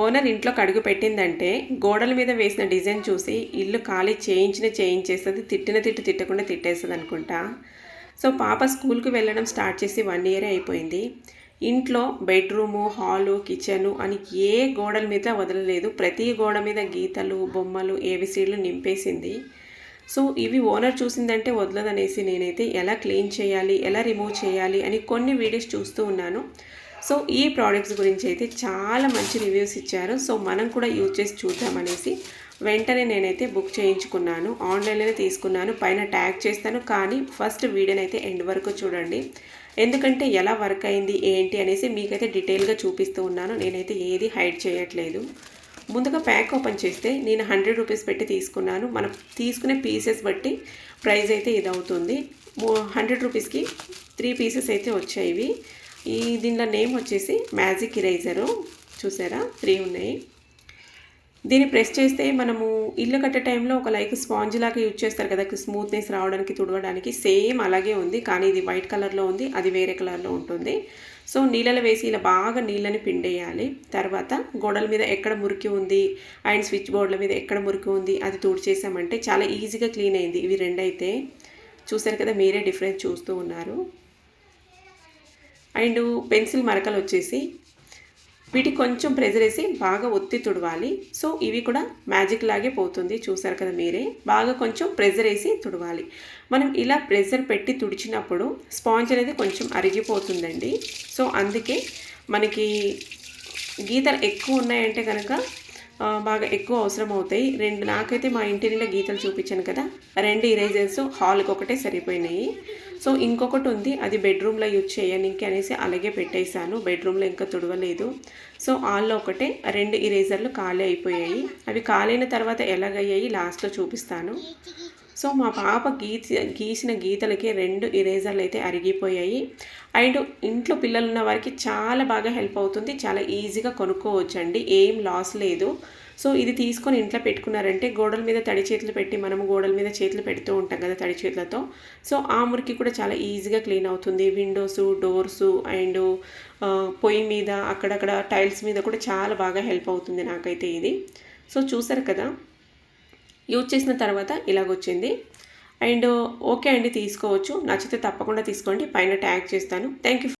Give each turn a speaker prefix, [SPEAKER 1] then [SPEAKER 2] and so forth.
[SPEAKER 1] Owner ఇంట్లోకి అడుగు పెట్టిందంటే గోడల మీద వేసిన డిజైన్ చూసి ఇల్లు ఖాళీ చేయించేస్తుంది, తిట్టిన తిట్టకుండా తిట్టేస్తుంది అనుకుంటా. సో పాప స్కూల్కి వెళ్ళడం స్టార్ట్ చేసి 1 ఇయరే అయిపోయింది. ఇంట్లో బెడ్రూము, హాలు, కిచెను అని ఏ గోడల మీద వదలలేదు. ప్రతి గోడ మీద గీతలు, బొమ్మలు, ఏబిసిడ్లు నింపేసింది. సో ఇవి ఓనర్ చూసిందంటే వదలదనేసి నేనైతే ఎలా క్లీన్ చేయాలి, ఎలా రిమూవ్ చేయాలి అని కొన్ని వీడియోస్ చూస్తూ ఉన్నాను. సో ఈ ప్రోడక్ట్స్ గురించి అయితే చాలా మంచి రివ్యూస్ ఇచ్చారు. సో మనం కూడా యూజ్ చేసి చూద్దామనేసి వెంటనే నేనైతే బుక్ చేయించుకున్నాను. ఆన్లైన్లోనే తీసుకున్నాను. పైన ట్యాగ్ చేస్తాను, కానీ ఫస్ట్ వీడియోనైతే ఎండ్ వరకు చూడండి. ఎందుకంటే ఎలా వర్క్ అయింది ఏంటి అనేసి మీకైతే డీటెయిల్గా చూపిస్తూ ఉన్నాను. నేనైతే ఏది హైడ్ చేయట్లేదు. ముందుగా ప్యాక్ ఓపెన్ చేస్తే నేను 100 రూపీస్ పెట్టి తీసుకున్నాను. మనం తీసుకునే పీసెస్ బట్టి ప్రైస్ అయితే ఇది అవుతుంది. 100 రూపీస్కి 3 పీసెస్ అయితే వచ్చాయి. దీనిలో నేమ్ వచ్చేసి మ్యాజిక్ ఇరేజరు, చూసారా 3 ఉన్నాయి. దీన్ని ప్రెస్ చేస్తే మనము ఇల్లు కట్టే టైంలో ఒక లైక్ స్పాంజ్ లాగా యూజ్ చేస్తారు కదా, స్మూత్నెస్ రావడానికి, తుడవడానికి. సేమ్ అలాగే ఉంది, కానీ ఇది వైట్ కలర్లో ఉంది, అది వేరే కలర్లో ఉంటుంది. సో నీళ్ళలో వేసి ఇలా బాగా నీళ్ళని పిండేయాలి. తర్వాత గోడల మీద ఎక్కడ మురికి ఉంది అండ్ స్విచ్ బోర్డుల మీద ఎక్కడ మురికి ఉంది అది తుడిచేసామంటే చాలా ఈజీగా క్లీన్ అయింది. ఇవి 2 అయితే చూసారు కదా, మీరే డిఫరెన్స్ చూస్తూ ఉన్నారు. అండ్ పెన్సిల్ మరకలు వచ్చేసి వీటికి కొంచెం ప్రెజర్ వేసి బాగా ఒత్తి తుడవాలి. సో ఇవి కూడా మ్యాజిక్ లాగే పోతుంది, చూసారు కదా మీరే. బాగా కొంచెం ప్రెజర్ వేసి తుడవాలి. మనం ఇలా ప్రెజర్ పెట్టి తుడిచినప్పుడు స్పాంజ్ అనేది కొంచెం అరిగిపోతుందండి. సో అందుకే మనకి గీతలు ఎక్కువ ఉన్నాయంటే కనుక బాగా ఎక్కువ అవసరం అవుతాయి. నాకైతే మా ఇంటి నిండా గీతలు చూపించాను కదా, 2 ఇరేజర్స్ హాల్కి ఒకటే సరిపోయినాయి. సో ఇంకొకటి ఉంది, అది బెడ్రూమ్లో యూజ్ చేయడానికి అనేసి అలాగే పెట్టేశాను. బెడ్రూమ్లో ఇంకా తుడవలేదు. సో హాల్లో ఒకటే 2 ఇరేజర్లు ఖాళీ అయిపోయాయి. అవి ఖాళీ తర్వాత ఎలాగయ్యాయి లాస్ట్లో చూపిస్తాను. సో మా పాప గీసిన గీతలకి 2 ఇరేజర్లు అయితే అరిగిపోయాయి. అండ్ ఇంట్లో పిల్లలు ఉన్న వారికి చాలా బాగా హెల్ప్ అవుతుంది. చాలా ఈజీగా కొనుక్కోవచ్చండి, ఏం లాస్ లేదు. సో ఇది తీసుకొని ఇంట్లో పెట్టుకున్నారంటే గోడల మీద తడి చేతులు పెట్టి మనము గోడల మీద చేతులు పెడుతూ ఉంటాం కదా తడి చేతులతో. సో ఆ మురికి కూడా చాలా ఈజీగా క్లీన్ అవుతుంది. విండోసు, డోర్సు అండ్ పొయ్యి మీద అక్కడక్కడ టైల్స్ మీద కూడా చాలా బాగా హెల్ప్ అవుతుంది నాకైతే ఇది. సో చూసారు కదా, యూజ్ చేసిన తర్వాత ఇలాగొచ్చింది. అండ్ ఓకే అండి, తీసుకోవచ్చు. నచ్చితే తప్పకుండా తీసుకోండి. పైన ట్యాగ్ చేస్తాను. Thank you.